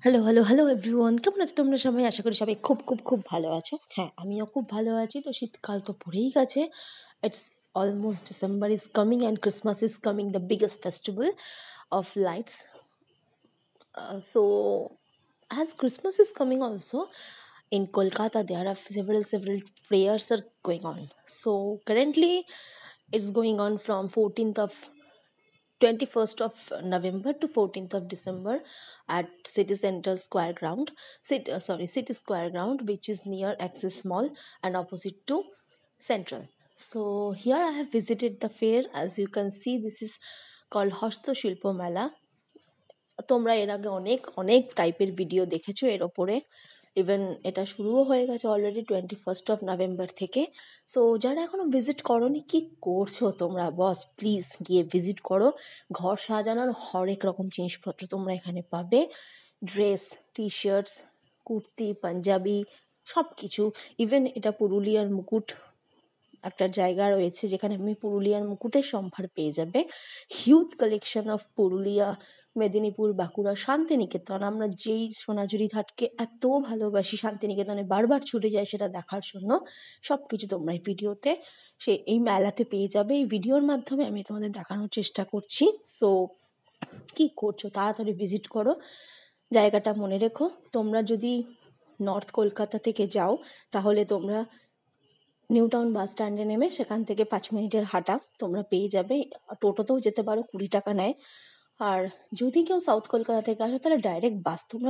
Hello, hello, hello everyone, কেমন আছো তোমরা সবাই? আশা করি সবাই খুব খুব খুব ভালো আছো। হ্যাঁ, আমিও খুব ভালো আছি। তো শীতকাল তো পড়েই গেছে। It's almost December is coming and Christmas is coming, the biggest festival of lights. So as Christmas is coming also, in Kolkata there are several fairs are going on. So currently it's going on from 14th of 21st of November to 14th of December at City Center Square Ground, City Square Ground, which is near Axis Mall and opposite to Central. So here I have visited the fair. As you can see, this is called Hasto Shilpo Mela. তোমরা এর আগে অনেক অনেক টাইপের video দেখেছো এর ওপরে। Even এটা শুরুও হয়ে গেছে অলরেডি 21 থেকে। সো যারা এখনো ভিজিট করোনি, কি করছো তোমরা বস? প্লিজ গিয়ে ভিজিট করো। ঘর সাজানোর হরেক রকম জিনিসপত্র তোমরা এখানে পাবে। Dress, T shirts, kurti, Punjabi, সব কিছু। ইভেন এটা পুরুলিয়ার মুকুট একটা জায়গা রয়েছে যেখানে আমি পুরুলিয়ার মুকুটের সম্ভার পেয়ে যাবে। Huge collection of Purulia, Medinipur, Bankura, Santiniketan. আমরা যেই সোনাঝুরির হাটকে এত ভালোবাসি, শান্তিনিকেতনে বারবার ছুটে যাই সেটা দেখার জন্য। সব কিছু তোমরা এই ভিডিওতে এই মেলাতে পেয়ে যাবে। এই ভিডিওর মাধ্যমে আমি তোমাদের দেখানোর চেষ্টা করছি। সো কি করছো, তাড়াতাড়ি ভিজিট করো। জায়গাটা মনে রেখো, তোমরা যদি নর্থ কলকাতা থেকে যাও তাহলে তোমরা নিউ টাউন বাস স্ট্যান্ডে নেমে সেখান থেকে 5 মিনিটের হাঁটা তোমরা পেয়ে যাবে। টোটোতেও যেতে পারো, 20 টাকা নেয়। আর যদি কেউ সাউথ কলকাতা থেকে আসো তাহলে ডাইরেক্ট বাস তোমরা